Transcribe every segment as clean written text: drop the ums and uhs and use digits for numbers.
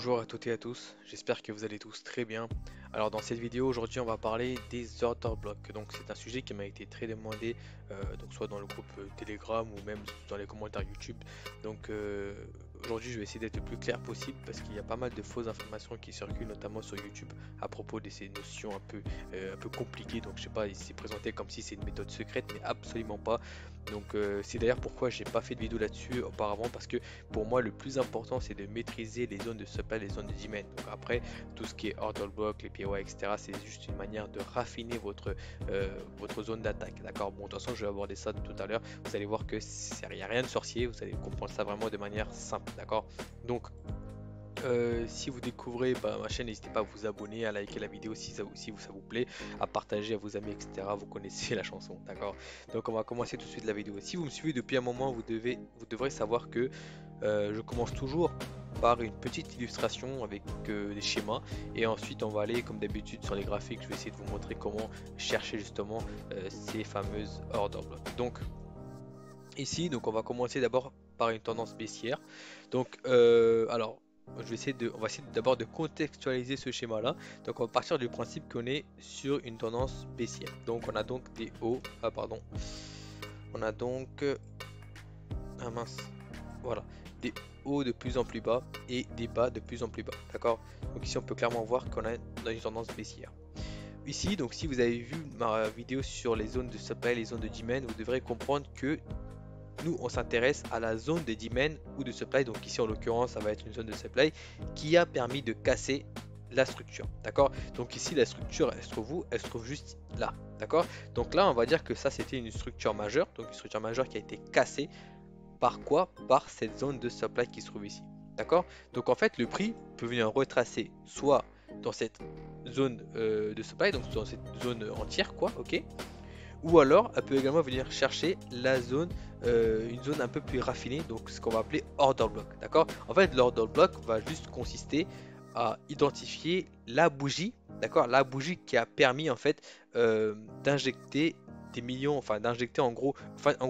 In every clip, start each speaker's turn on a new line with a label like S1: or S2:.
S1: Bonjour à toutes et à tous, j'espère que vous allez tous très bien. Alors dans cette vidéo aujourd'hui on va parler des order blocks. Donc c'est un sujet qui m'a été très demandé, donc soit dans le groupe Telegram ou même dans les commentaires YouTube. Donc aujourd'hui je vais essayer d'être le plus clair possible parce qu'il y a pas mal de fausses informations qui circulent notamment sur YouTube à propos de ces notions un peu compliquées. Donc je sais pas, il s'est présenté comme si c'est une méthode secrète mais absolument pas. Donc c'est d'ailleurs pourquoi j'ai pas fait de vidéo là-dessus auparavant, parce que pour moi le plus important c'est de maîtriser les zones de supply, les zones de demand. Donc après tout ce qui est order block, les POI, etc. c'est juste une manière de raffiner votre zone d'attaque. D'accord. Bon, de toute façon je vais aborder ça tout à l'heure. Vous allez voir que il n'y a rien de sorcier, vous allez comprendre ça vraiment de manière simple. D'accord. Donc si vous découvrez ma chaîne, n'hésitez pas à vous abonner, à liker la vidéo si ça vous plaît, à partager à vos amis, etc. Vous connaissez la chanson, d'accord? Donc on va commencer tout de suite la vidéo. Si vous me suivez depuis un moment, vous devrez savoir que je commence toujours par une petite illustration avec des schémas, et ensuite on va aller comme d'habitude sur les graphiques. Je vais essayer de vous montrer comment chercher justement ces fameuses order blocks. Donc ici, donc on va commencer d'abord par une tendance baissière. Donc alors on va essayer d'abord de contextualiser ce schéma là. Donc on va partir du principe qu'on est sur une tendance baissière. Donc on a donc des hauts, on a donc ah mince, voilà, des hauts de plus en plus bas et des bas de plus en plus bas. D'accord. Donc ici on peut clairement voir qu'on a dans une tendance baissière. Ici, donc si vous avez vu ma vidéo sur les zones de supply, les zones de demand, vous devrez comprendre que nous on s'intéresse à la zone de demand ou de supply. Donc ici en l'occurrence ça va être une zone de supply qui a permis de casser la structure. D'accord. Donc ici la structure elle se trouve où? Elle se trouve juste là. D'accord. Donc là on va dire que ça c'était une structure majeure. Donc une structure majeure qui a été cassée par quoi? Par cette zone de supply qui se trouve ici. D'accord. Donc en fait le prix peut venir retracer soit dans cette zone de supply, donc dans cette zone entière quoi, ok, ou alors elle peut également venir chercher la zone, une zone un peu plus raffinée, donc ce qu'on va appeler order block. D'accord. En fait l'order block va juste consister à identifier la bougie, d'accord, la bougie qui a permis en fait d'injecter des millions, enfin d'injecter en gros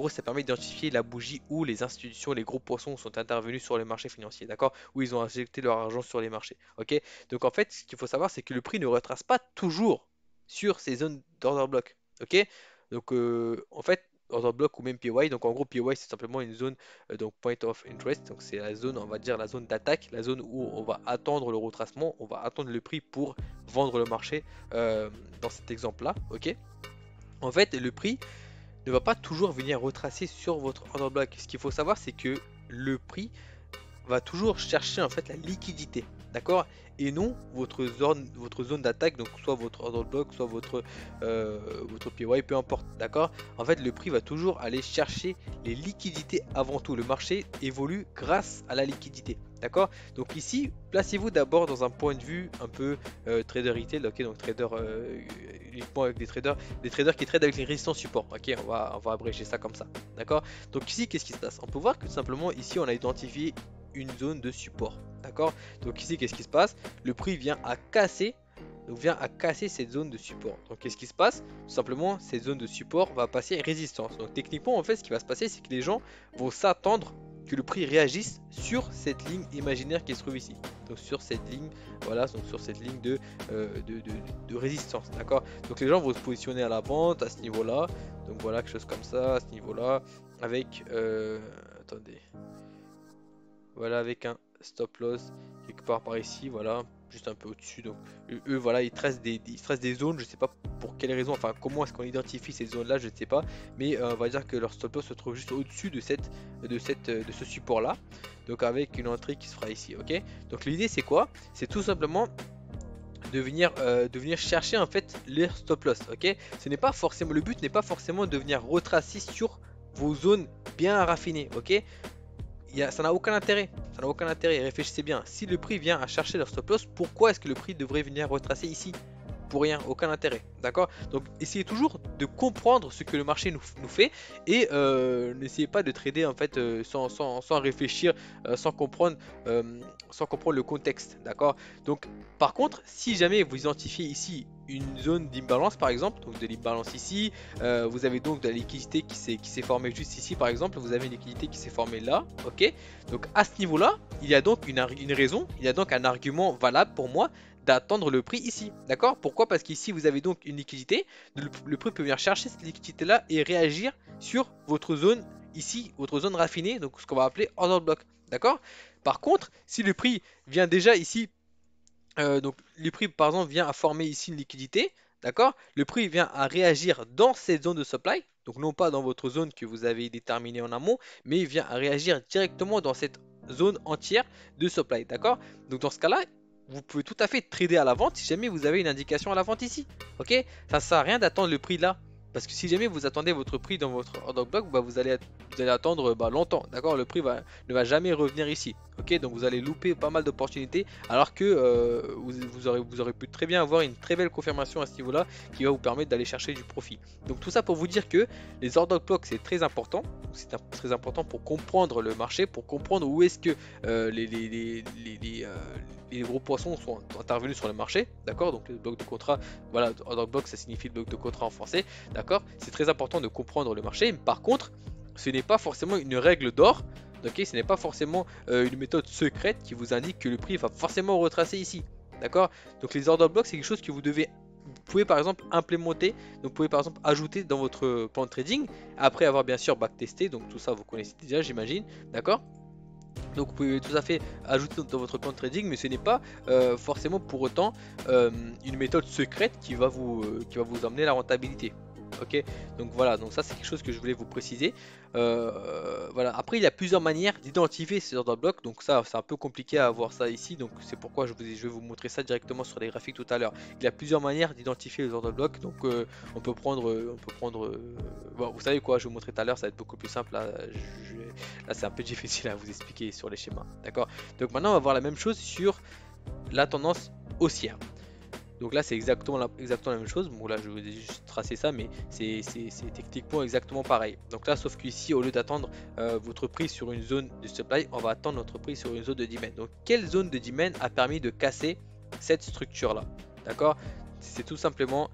S1: ça permet d'identifier la bougie où les institutions, les gros poissons sont intervenus sur les marchés financiers, d'accord, où ils ont injecté leur argent sur les marchés, ok. Donc en fait ce qu'il faut savoir c'est que le prix ne retrace pas toujours sur ces zones d'order block, ok. Donc en fait order block ou même POI, donc en gros POI c'est simplement une zone, donc point of interest, donc c'est la zone, on va dire la zone d'attaque, la zone où on va attendre le retracement, on va attendre le prix pour vendre le marché, dans cet exemple là, ok. En fait le prix ne va pas toujours venir retracer sur votre order block. Ce qu'il faut savoir c'est que le prix va toujours chercher en fait la liquidité, d'accord, et non votre zone d'attaque, donc soit votre order block, soit votre PY, peu importe, d'accord. En fait, le prix va toujours aller chercher les liquidités avant tout. Le marché évolue grâce à la liquidité, d'accord. Donc ici, placez-vous d'abord dans un point de vue un peu trader retail, ok, donc trader uniquement avec des traders qui tradent avec les résistances support, ok, on va abréger ça comme ça, d'accord. Donc ici, qu'est-ce qui se passe? On peut voir que tout simplement ici, on a identifié une zone de support, d'accord. Donc ici qu'est-ce qui se passe? Le prix vient à casser, cette zone de support. Donc qu'est-ce qui se passe? Tout simplement cette zone de support va passer résistance. Donc techniquement en fait ce qui va se passer c'est que les gens vont s'attendre que le prix réagisse sur cette ligne imaginaire qui se trouve ici, donc sur cette ligne, voilà, donc sur cette ligne de résistance, d'accord. Donc les gens vont se positionner à la vente à ce niveau là, donc voilà, quelque chose comme ça à ce niveau là, avec attendez, voilà, avec un stop loss quelque part par ici, voilà, juste un peu au-dessus. Donc eux voilà, ils tracent des zones, je sais pas pour quelle raison, enfin comment est-ce qu'on identifie ces zones là, je ne sais pas, mais on va dire que leur stop loss se trouve juste au-dessus de ce support là, donc avec une entrée qui se fera ici, ok. Donc l'idée c'est quoi? C'est tout simplement de venir chercher en fait les stop loss, ok. Ce n'est pas forcément, le but n'est pas forcément de venir retracer sur vos zones bien raffinées, ok. Ça n'a aucun intérêt, réfléchissez bien. Si le prix vient à chercher leur stop loss, pourquoi est-ce que le prix devrait venir retracer ici? pour rien, aucun intérêt, d'accord? Donc essayez toujours de comprendre ce que le marché nous fait et n'essayez pas de trader en fait sans réfléchir, sans comprendre, sans comprendre le contexte, d'accord? Donc par contre, si jamais vous identifiez ici une zone d'imbalance par exemple, donc de l'imbalance ici, vous avez donc de la liquidité qui s'est formée juste ici par exemple, vous avez une liquidité qui s'est formée là, ok? Donc à ce niveau-là, il y a donc une raison, il y a donc un argument valable pour moi d'attendre le prix ici, d'accord? Pourquoi? Parce qu'ici vous avez donc une liquidité, le prix peut venir chercher cette liquidité là et réagir sur votre zone ici, votre zone raffinée, donc ce qu'on va appeler order block, d'accord? Par contre, si le prix vient déjà ici, donc le prix par exemple vient à former ici une liquidité, d'accord? Le prix vient à réagir dans cette zone de supply, donc non pas dans votre zone que vous avez déterminée en amont, mais il vient à réagir directement dans cette zone entière de supply, d'accord? Donc dans ce cas-là, vous pouvez tout à fait trader à la vente si jamais vous avez une indication à la vente ici, ok? Ça ne sert à rien d'attendre le prix là, parce que si jamais vous attendez votre prix dans votre order block, bah, vous allez attendre longtemps, d'accord? Le prix ne va jamais revenir ici, ok? Donc vous allez louper pas mal d'opportunités alors que vous aurez pu très bien avoir une très belle confirmation à ce niveau-là qui va vous permettre d'aller chercher du profit. Donc tout ça pour vous dire que les order blocks c'est très important. C'est très important pour comprendre le marché, pour comprendre où est-ce que les gros poissons sont intervenus sur le marché, d'accord? Donc le bloc de contrat, voilà, order block ça signifie le bloc de contrat en français, d'accord? C'est très important de comprendre le marché. Par contre, ce n'est pas forcément une règle d'or. Ok, ce n'est pas forcément une méthode secrète qui vous indique que le prix va forcément retracer ici. D'accord? Donc les order blocks, c'est quelque chose que vous pouvez par exemple implémenter, donc vous pouvez par exemple ajouter dans votre plan de trading, après avoir bien sûr backtesté, donc tout ça vous connaissez déjà j'imagine, d'accord? Donc vous pouvez tout à fait ajouter dans votre plan de trading, mais ce n'est pas forcément pour autant une méthode secrète qui va vous amener la rentabilité. Ok, donc voilà, donc ça c'est quelque chose que je voulais vous préciser. Voilà, après il y a plusieurs manières d'identifier ces order blocks, donc ça c'est un peu compliqué à voir ça ici, donc c'est pourquoi je vais vous montrer ça directement sur les graphiques tout à l'heure. Il y a plusieurs manières d'identifier les order blocks, donc bon, vous savez quoi, je vais vous montrer tout à l'heure, ça va être beaucoup plus simple. Là c'est un peu difficile à vous expliquer sur les schémas, d'accord? Donc maintenant on va voir la même chose sur la tendance haussière. Donc là c'est exactement la même chose. Bon là je vous ai juste tracé ça, mais c'est techniquement exactement pareil. Donc là sauf qu'ici au lieu d'attendre votre prix sur une zone de supply, on va attendre notre prix sur une zone de demand. Donc quelle zone de demand a permis de casser cette structure là? D'accord? C'est tout simplement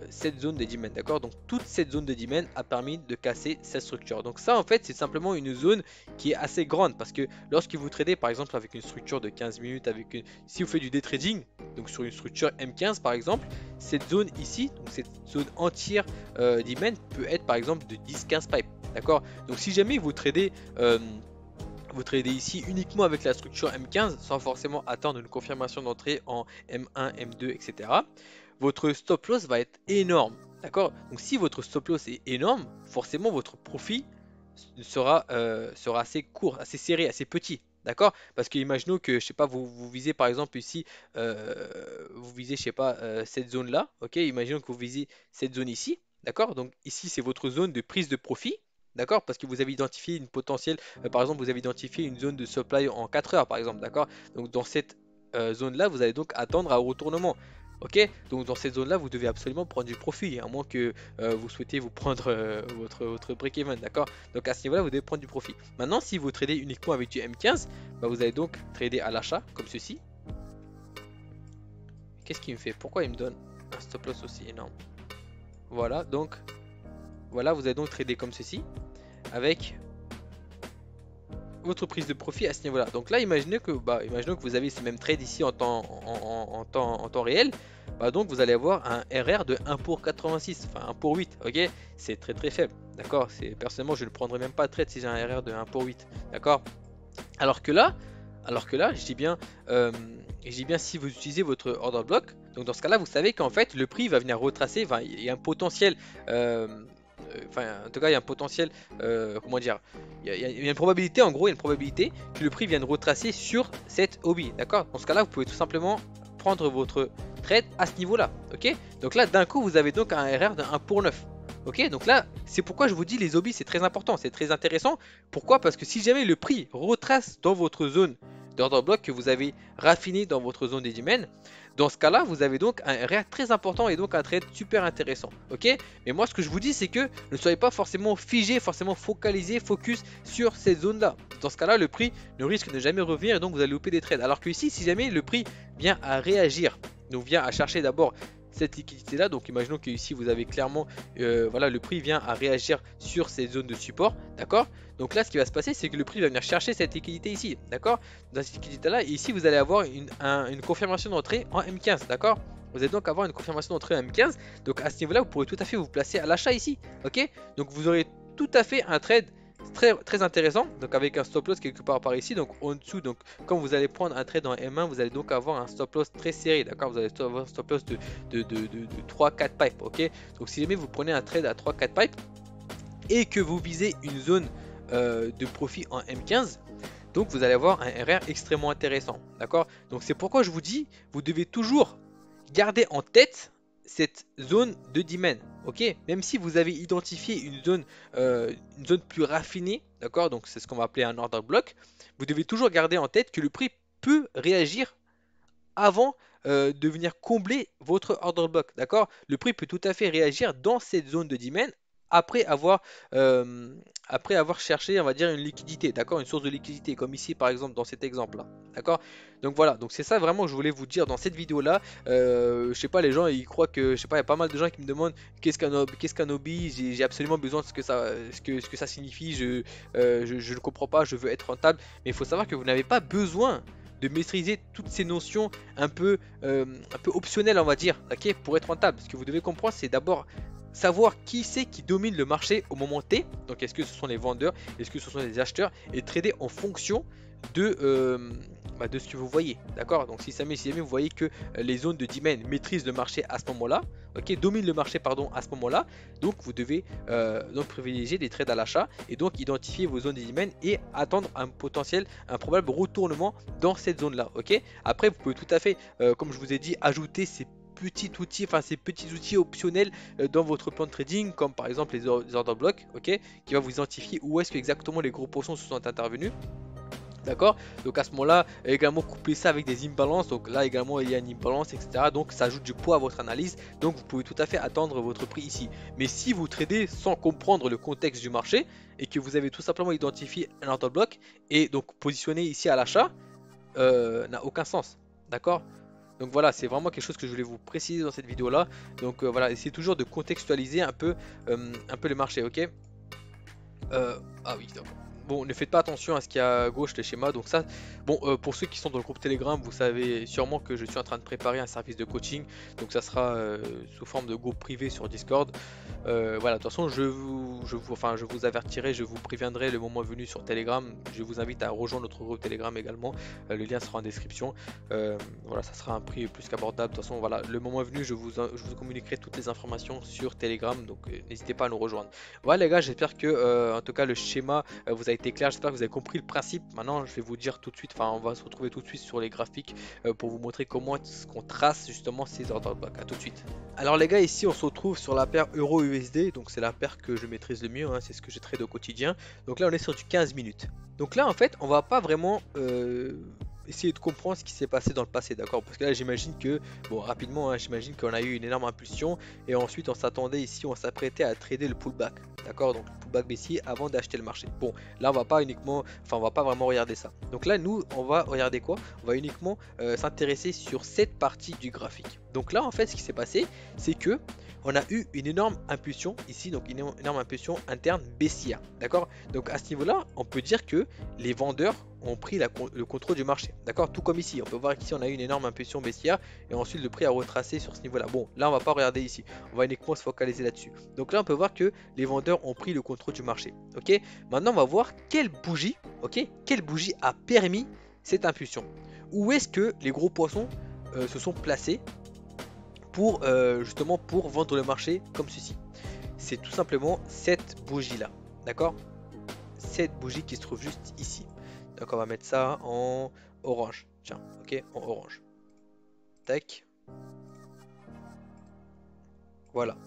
S1: cette zone de demand, d'accord? Donc toute cette zone de demand a permis de casser cette structure. Donc ça en fait c'est simplement une zone qui est assez grande, parce que lorsque vous tradez par exemple avec une structure de 15 minutes, si vous faites du day trading, donc sur une structure M15 par exemple, cette zone ici, donc cette zone entière demand peut être par exemple de 10-15 pipes, d'accord? Donc si jamais vous tradez ici uniquement avec la structure M15 sans forcément attendre une confirmation d'entrée en M1, M2, etc. Votre stop loss va être énorme, d'accord? Donc si votre stop loss est énorme, forcément votre profit sera assez court, assez serré, assez petit, d'accord? Parce que imaginons que, je sais pas, vous visez par exemple ici, vous visez, je sais pas, cette zone là, ok? Imaginons que vous visez cette zone ici, d'accord? Donc ici c'est votre zone de prise de profit. D'accord? Parce que vous avez identifié une potentielle, par exemple, vous avez identifié une zone de supply en 4 heures, par exemple, d'accord? Donc dans cette zone là, vous allez donc attendre un retournement. Ok, donc dans cette zone là vous devez absolument prendre du profit, à moins que vous souhaitez vous prendre votre break-even, d'accord? Donc à ce niveau là vous devez prendre du profit. Maintenant si vous tradez uniquement avec du M15, bah, vous allez donc trader à l'achat comme ceci. Qu'est-ce qu'il me fait? Pourquoi il me donne un stop loss aussi énorme? Voilà, donc voilà, vous allez donc trader comme ceci avec votre prise de profit à ce niveau là. Donc là imaginez que vous avez ce même trade ici en temps réel, bah donc vous allez avoir un RR de 1 pour 86, enfin 1 pour 8, ok? C'est très très faible, d'accord? Personnellement je ne prendrais même pas de trade si j'ai un RR de 1 pour 8, d'accord? Alors que là je dis bien si vous utilisez votre order block, donc dans ce cas là vous savez qu'en fait le prix va venir retracer, enfin, il y a un potentiel en tout cas il y a un potentiel, comment dire, il y a une probabilité, en gros il y a une probabilité que le prix vienne retracer sur cette hobby, d'accord? Dans ce cas là vous pouvez tout simplement prendre votre trade à ce niveau là, ok? Donc là d'un coup vous avez donc un RR de 1 pour 9. Ok, donc là, c'est pourquoi je vous dis les hobbies, c'est très important, c'est très intéressant. Pourquoi? Parce que si jamais le prix retrace dans votre zone d'order block que vous avez raffiné dans votre zone des domaines. Dans ce cas-là, vous avez donc un RR très important et donc un trade super intéressant. Ok? Mais moi, ce que je vous dis, c'est que ne soyez pas forcément figé, forcément focalisé, focus sur cette zone-là. Dans ce cas-là, le prix ne risque de jamais revenir et donc vous allez louper des trades. Alors que ici, si jamais le prix vient à réagir, donc vient à chercher d'abord cette liquidité là, donc imaginons que ici vous avez clairement voilà, le prix vient à réagir sur ces zones de support, d'accord. Donc là ce qui va se passer, c'est que le prix va venir chercher cette liquidité ici, d'accord, dans cette liquidité là, et ici vous allez avoir une confirmation d'entrée en M15, d'accord. Vous allez donc avoir une confirmation d'entrée en M15, donc à ce niveau là vous pourrez tout à fait vous placer à l'achat ici, ok. Donc vous aurez tout à fait un trade très intéressant, donc avec un stop loss quelque part par ici, donc en dessous. Donc quand vous allez prendre un trade en M1, vous allez donc avoir un stop loss très serré, d'accord. Vous allez avoir un stop loss de 3-4 pipes, ok. Donc si jamais vous prenez un trade à 3-4 pipes et que vous visez une zone de profit en M15, donc vous allez avoir un RR extrêmement intéressant, d'accord. Donc c'est pourquoi je vous dis, vous devez toujours garder en tête cette zone de demand, ok. Même si vous avez identifié une zone plus raffinée, d'accord, donc c'est ce qu'on va appeler un order block, vous devez toujours garder en tête que le prix peut réagir avant de venir combler votre order block, d'accord. Le prix peut tout à fait réagir dans cette zone de demand après avoir, euh, cherché, on va dire, une liquidité, d'accord, une source de liquidité, comme ici par exemple dans cet exemple là, d'accord. Donc voilà, donc c'est ça vraiment que je voulais vous dire dans cette vidéo là. Je sais pas, les gens ils croient que, je sais pas, il y a pas mal de gens qui me demandent qu'est-ce qu'un hobby, j'ai absolument besoin de ce que ça signifie, je ne comprends pas, je veux être rentable, mais il faut savoir que vous n'avez pas besoin de maîtriser toutes ces notions un peu optionnelles, on va dire, ok, pour être rentable. Ce que vous devez comprendre, c'est d'abord savoir qui c'est qui domine le marché au moment T. Donc est-ce que ce sont les vendeurs, est-ce que ce sont les acheteurs, et trader en fonction de ce que vous voyez, d'accord. Donc si jamais vous voyez que les zones de demand maîtrisent le marché à ce moment-là, ok, dominent le marché pardon à ce moment-là, donc vous devez donc privilégier des trades à l'achat et donc identifier vos zones de demand et attendre un probable retournement dans cette zone-là, ok. Après vous pouvez tout à fait, comme je vous ai dit, ajouter ces petits outils optionnels dans votre plan de trading, comme par exemple les order blocks, ok, qui va vous identifier où est-ce que exactement les gros poissons se sont intervenus. D'accord. Donc à ce moment-là, également coupler ça avec des imbalances. Donc là également il y a une imbalance, etc. Donc ça ajoute du poids à votre analyse. Donc vous pouvez tout à fait attendre votre prix ici. Mais si vous tradez sans comprendre le contexte du marché et que vous avez tout simplement identifié un order block et donc positionné ici à l'achat, n'a aucun sens. D'accord. Donc voilà, c'est vraiment quelque chose que je voulais vous préciser dans cette vidéo là. Donc voilà, essayez toujours de contextualiser un peu le marché, ok. Ah oui, d'accord. Bon, ne faites pas attention à ce qu'il y a à gauche, les schémas. Donc ça, bon, pour ceux qui sont dans le groupe Telegram, vous savez sûrement que je suis en train de préparer un service de coaching. Donc ça sera sous forme de groupe privé sur Discord. Voilà, de toute façon, je vous avertirai, je vous préviendrai le moment venu sur Telegram. Je vous invite à rejoindre notre groupe Telegram également. Le lien sera en description. Voilà, ça sera un prix plus qu'abordable. De toute façon, voilà, le moment venu, je vous communiquerai toutes les informations sur Telegram. Donc n'hésitez pas à nous rejoindre. Voilà les gars, j'espère que en tout cas le schéma vous a été clair, j'espère que vous avez compris le principe. Maintenant je vais vous dire tout de suite, enfin on va se retrouver tout de suite sur les graphiques pour vous montrer comment est-ce qu'on trace justement ces order blocks. A tout de suite. Alors les gars, ici on se retrouve sur la paire euro-USD, donc c'est la paire que je maîtrise le mieux, hein, c'est ce que je trade au quotidien. Donc là on est sur du 15 minutes. Donc là en fait on va pas vraiment essayer de comprendre ce qui s'est passé dans le passé, d'accord. Parce que là j'imagine que, bon rapidement, hein, j'imagine qu'on a eu une énorme impulsion et ensuite on s'attendait ici, on s'apprêtait à trader le pullback, d'accord. Donc le pullback baissier avant d'acheter le marché. Bon là on va pas uniquement, enfin on va pas vraiment regarder ça. Donc là nous on va regarder quoi? On va uniquement s'intéresser sur cette partie du graphique. Donc là en fait ce qui s'est passé, c'est que on a eu une énorme impulsion ici, donc une énorme impulsion interne baissière, d'accord. Donc à ce niveau là on peut dire que les vendeurs ont pris le contrôle du marché, d'accord. Tout comme ici, on peut voir qu'ici on a eu une énorme impulsion baissière et ensuite le prix a retracé sur ce niveau là. Bon là on va pas regarder ici, on va uniquement se focaliser là-dessus. Donc là on peut voir que les vendeurs ont pris le contrôle du marché, ok. Maintenant on va voir quelle bougie, ok, quelle bougie a permis cette impulsion. Où est-ce que les gros poissons se sont placés pour justement pour vendre le marché comme ceci? C'est tout simplement cette bougie là, d'accord. Cette bougie qui se trouve juste ici. Donc on va mettre ça en orange, tiens, ok, en orange, tac, voilà.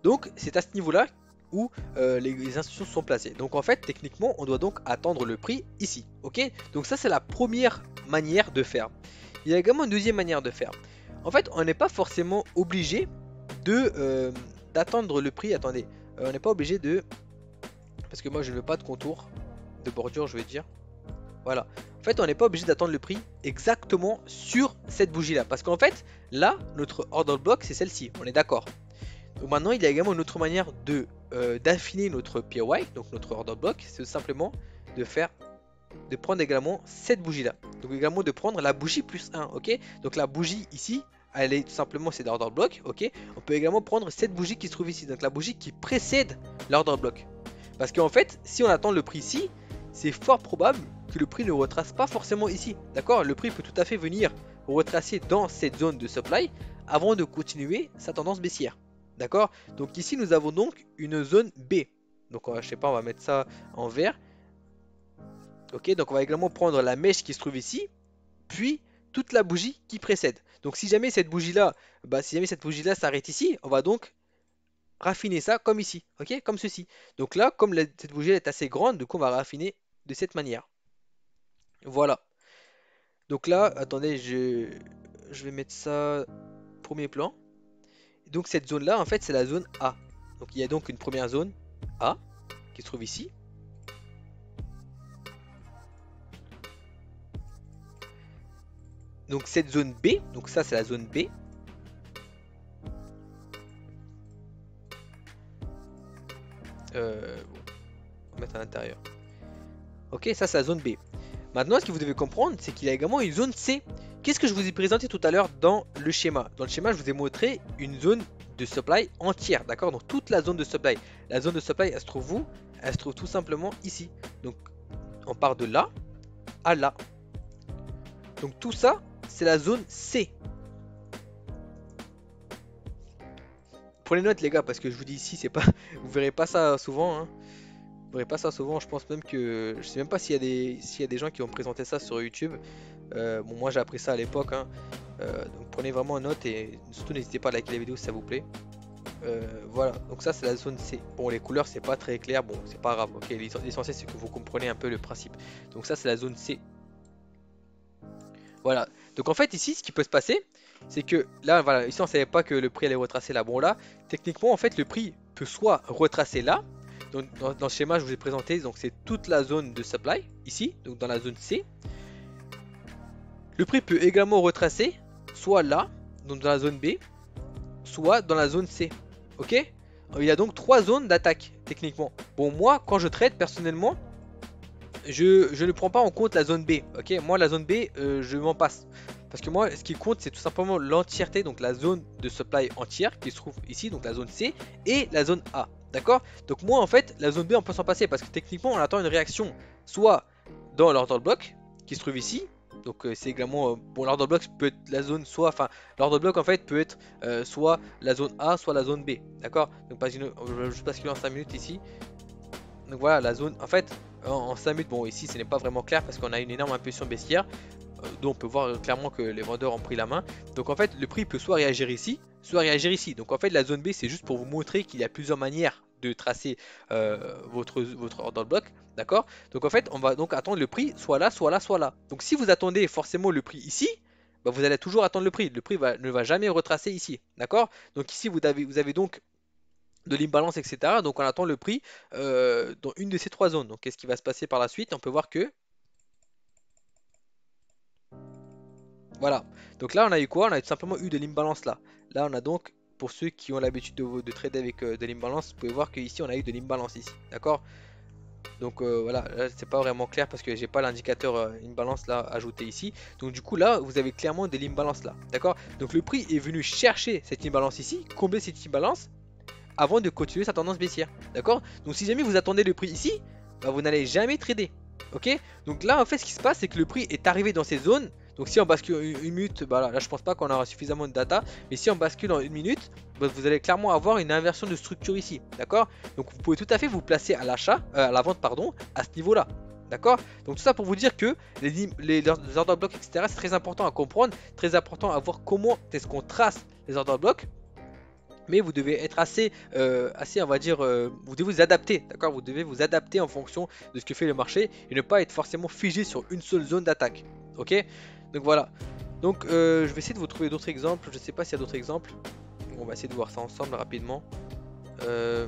S1: Donc c'est à ce niveau là où les instructions sont placées. Donc en fait, techniquement, on doit donc attendre le prix ici. Ok? Donc ça, c'est la première manière de faire. Il y a également une deuxième manière de faire. En fait, on n'est pas forcément obligé de d'attendre le prix. Attendez, on n'est pas obligé de... Parce que moi, je ne veux pas de contour, de bordure, je veux dire. Voilà. En fait, on n'est pas obligé d'attendre le prix exactement sur cette bougie-là. Parce qu'en fait, là, notre order block, c'est celle-ci. On est d'accord. Donc maintenant, il y a également une autre manière de d'affiner notre POI, donc notre order block. C'est simplement de prendre également cette bougie-là. Donc également de prendre la bougie plus 1, ok? Donc la bougie ici, elle est tout simplement, c'est l'order block, ok? On peut également prendre cette bougie qui se trouve ici, donc la bougie qui précède l'order block. Parce qu'en fait, si on attend le prix ici, c'est fort probable que le prix ne retrace pas forcément ici, d'accord? Le prix peut tout à fait venir retracer dans cette zone de supply avant de continuer sa tendance baissière, d'accord? Donc ici, nous avons donc une zone B. Donc je sais pas, on va mettre ça en vert. Ok, donc on va également prendre la mèche qui se trouve ici, puis toute la bougie qui précède. Donc si jamais cette bougie-là, s'arrête ici, on va donc raffiner ça comme ici, ok, comme ceci. Donc là, comme cette bougie est assez grande, du coup on va raffiner de cette manière. Voilà. Donc là, attendez, je vais mettre ça premier plan. Donc cette zone-là, en fait, c'est la zone A. Donc il y a donc une première zone A qui se trouve ici. Donc cette zone B, donc ça c'est la zone B. Bon, on va mettre à l'intérieur. Ok, ça c'est la zone B. Maintenant, ce que vous devez comprendre, c'est qu'il y a également une zone C. Qu'est-ce que je vous ai présenté tout à l'heure dans le schéma? Dans le schéma, je vous ai montré une zone de supply entière, d'accord? Donc toute la zone de supply. La zone de supply, elle se trouve où? Elle se trouve tout simplement ici. Donc on part de là à là. Donc tout ça, c'est la zone C. Prenez note les gars, parce que je vous dis ici, c'est pas, vous verrez pas ça souvent, hein. Vous verrez pas ça souvent. Je pense même que, je sais même pas s'il y a des gens qui ont présenté ça sur YouTube. Bon, moi j'ai appris ça à l'époque, hein. Donc prenez vraiment note et surtout n'hésitez pas à liker la vidéo si ça vous plaît. Voilà, donc ça c'est la zone C. Bon, les couleurs c'est pas très clair, bon c'est pas grave. Ok, l'essentiel c'est que vous comprenez un peu le principe. Donc ça c'est la zone C. Voilà, donc en fait ici ce qui peut se passer, c'est que là voilà, ici on savait pas que le prix allait retracer là. Bon là, techniquement en fait le prix peut soit retracer là. Donc, dans le schéma je vous ai présenté, donc c'est toute la zone de supply ici, donc dans la zone C. Le prix peut également retracer soit là, donc dans la zone B, soit dans la zone C. Ok? Il y a donc trois zones d'attaque techniquement. Bon, moi quand je trade personnellement, je ne prends pas en compte la zone B. Ok? Moi la zone B, je m'en passe. Parce que moi, ce qui compte, c'est tout simplement l'entièreté, donc la zone de supply entière qui se trouve ici, donc la zone C, et la zone A. D'accord? Donc moi, en fait, la zone B, on peut s'en passer parce que techniquement, on attend une réaction soit dans l'order block qui se trouve ici. Donc c'est également, bon, l'order block peut être la zone soit, enfin, l'order block en fait peut être soit la zone A, soit la zone B. D'accord? Donc je bascule en 5 minutes ici. Donc voilà, la zone, en fait, en 5 minutes, bon, ici, ce n'est pas vraiment clair parce qu'on a une énorme impulsion baissière. Donc on peut voir clairement que les vendeurs ont pris la main. Donc en fait le prix peut soit réagir ici, soit réagir ici. Donc en fait la zone B c'est juste pour vous montrer qu'il y a plusieurs manières de tracer votre order block. D'accord? Donc en fait on va donc attendre le prix soit là, soit là, soit là. Donc si vous attendez forcément le prix ici, bah, vous allez toujours attendre le prix. Le prix ne va jamais retracer ici. D'accord? Donc ici vous avez donc de l'imbalance, etc. Donc on attend le prix dans une de ces trois zones. Donc qu'est-ce qui va se passer par la suite? On peut voir que voilà, donc là on a eu quoi? On a tout simplement eu de l'imbalance là. Là on a donc, pour ceux qui ont l'habitude de trader avec de l'imbalance, vous pouvez voir qu'ici on a eu de l'imbalance ici, d'accord? Donc voilà, là c'est pas vraiment clair parce que j'ai pas l'indicateur imbalance là ajouté ici. Donc du coup là vous avez clairement de l'imbalance là, d'accord? Donc le prix est venu chercher cette imbalance ici, combler cette imbalance avant de continuer sa tendance baissière, d'accord? Donc si jamais vous attendez le prix ici, bah, vous n'allez jamais trader, ok? Donc là en fait ce qui se passe c'est que le prix est arrivé dans ces zones. Donc si on bascule en une minute, bah là je pense pas qu'on aura suffisamment de data, mais si on bascule en une minute, bah, vous allez clairement avoir une inversion de structure ici, d'accord? Donc vous pouvez tout à fait vous placer à l'achat, à la vente pardon, à ce niveau là. D'accord? Donc tout ça pour vous dire que les order blocks, etc. c'est très important à comprendre, très important à voir comment est-ce qu'on trace les order blocks Mais vous devez être assez, on va dire, vous devez vous adapter, d'accord? Vous devez vous adapter en fonction de ce que fait le marché et ne pas être forcément figé sur une seule zone d'attaque, ok? Donc voilà. Donc je vais essayer de vous trouver d'autres exemples. Je sais pas s'il y a d'autres exemples. On va essayer de voir ça ensemble rapidement. Euh,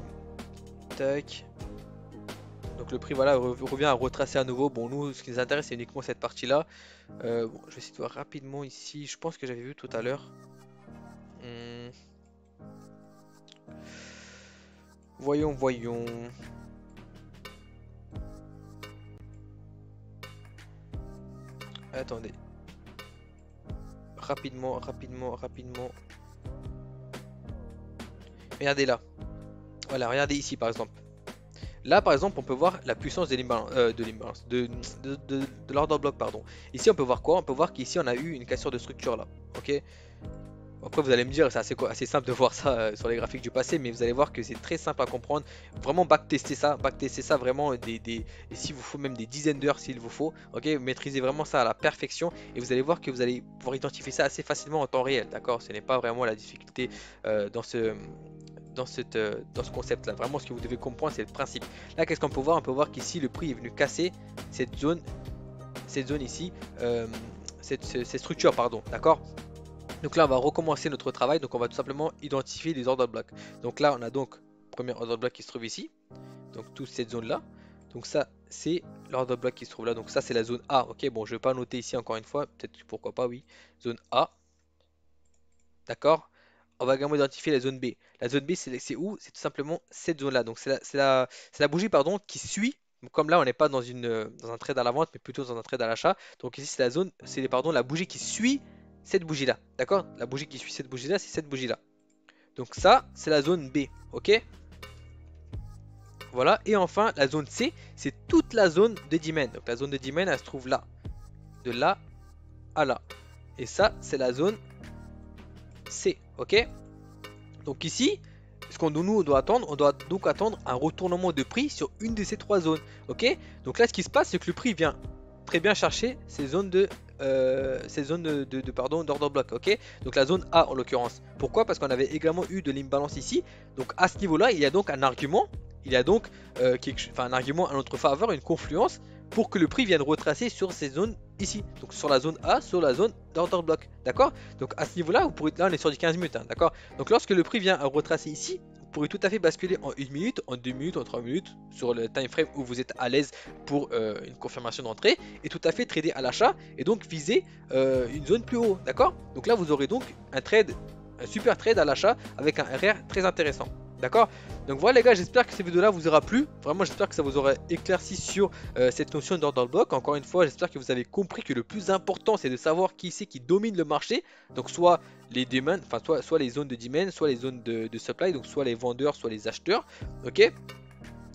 S1: tac. Donc le prix voilà revient à retracer à nouveau. Bon nous ce qui nous intéresse c'est uniquement cette partie là. Bon, je vais essayer de voir rapidement ici. Je pense que j'avais vu tout à l'heure. Hmm. Voyons. Attendez. Rapidement. Regardez là. Voilà, regardez ici par exemple. Là par exemple on peut voir la puissance de l'imbalance, de l'order block pardon. Ici on peut voir quoi? On peut voir qu'ici on a eu une cassure de structure là. Ok. Après vous allez me dire c'est assez simple de voir ça sur les graphiques du passé, mais vous allez voir que c'est très simple à comprendre. Vraiment backtester ça vraiment et s'il vous faut même des dizaines d'heures s'il vous faut. Ok, maîtrisez vraiment ça à la perfection et vous allez voir que vous allez pouvoir identifier ça assez facilement en temps réel. D'accord, ce n'est pas vraiment la difficulté dans ce concept là. Vraiment ce que vous devez comprendre c'est le principe. Là qu'est-ce qu'on peut voir? On peut voir qu'ici le prix est venu casser cette zone ici, cette structure pardon, d'accord. Donc là on va recommencer notre travail, donc on va tout simplement identifier les order blocks. Donc là on a donc premier order block qui se trouve ici, donc toute cette zone là. Donc ça c'est l'order block qui se trouve là, donc ça c'est la zone A. Ok, bon je vais pas noter ici encore une fois, peut-être pourquoi pas, oui, zone A, d'accord. On va également identifier la zone B. La zone B, c'est où? C'est tout simplement cette zone-là. Donc c'est la bougie pardon, qui suit. Donc, comme là, on n'est pas dans un trade à la vente, mais plutôt dans un trade à l'achat. Donc ici, c'est la zone, c'est pardon, la bougie qui suit cette bougie-là. D'accord? La bougie qui suit cette bougie-là, c'est cette bougie-là. Donc ça, c'est la zone B. Ok? Voilà. Et enfin, la zone C, c'est toute la zone de demand. Donc la zone de demand, elle se trouve là. De là à là. Et ça, c'est la zone C. Ok? Donc ici, ce qu'on nous doit attendre, on doit donc attendre un retournement de prix sur une de ces trois zones. Ok? Donc là, ce qui se passe, c'est que le prix vient très bien chercher ces zones pardon d'order block. Ok? Donc la zone A en l'occurrence. Pourquoi? Parce qu'on avait également eu de l'imbalance ici. Donc à ce niveau-là, il y a donc un argument. Il y a donc un argument à notre faveur, une confluence pour que le prix vienne retracer sur ces zones ici, donc sur la zone A, sur la zone d'order block, d'accord. Donc à ce niveau là, vous pourrez, là on est sur du 15 minutes, hein, d'accord. Donc lorsque le prix vient à retracer ici, vous pourrez tout à fait basculer en 1 minute, en 2 minutes, en 3 minutes sur le time frame où vous êtes à l'aise pour une confirmation d'entrée et tout à fait trader à l'achat et donc viser une zone plus haut, d'accord. Donc là vous aurez donc un super trade à l'achat avec un RR très intéressant. D'accord. Donc voilà les gars, j'espère que cette vidéo là vous aura plu. Vraiment j'espère que ça vous aura éclairci sur cette notion d'order block. Encore une fois j'espère que vous avez compris que le plus important c'est de savoir qui c'est qui domine le marché. Donc soit les demand, enfin soit les zones de demand, soit les zones de supply, donc soit les vendeurs, soit les acheteurs. Ok.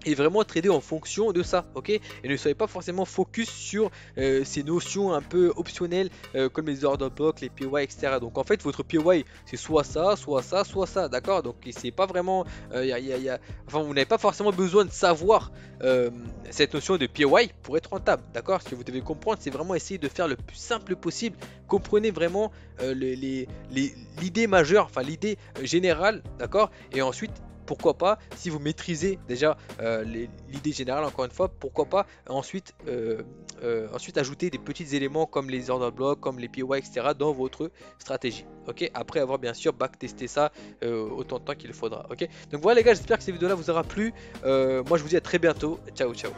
S1: Et vraiment trader en fonction de ça, ok. Et ne soyez pas forcément focus sur ces notions un peu optionnelles comme les order blocks, les POI, etc. Donc en fait votre POI c'est soit ça, soit ça, d'accord. Donc c'est pas vraiment, enfin vous n'avez pas forcément besoin de savoir cette notion de POI pour être rentable, d'accord. Ce que vous devez comprendre c'est vraiment essayer de faire le plus simple possible. Comprenez vraiment l'idée majeure, enfin l'idée générale, d'accord. Et ensuite pourquoi pas, si vous maîtrisez déjà l'idée générale, encore une fois, pourquoi pas ensuite ajouter des petits éléments comme les order blocks, comme les POI, etc. dans votre stratégie. Ok, après avoir bien sûr backtesté ça autant de temps qu'il faudra. Ok, donc voilà les gars, j'espère que cette vidéo là vous aura plu. Moi je vous dis à très bientôt. Ciao ciao.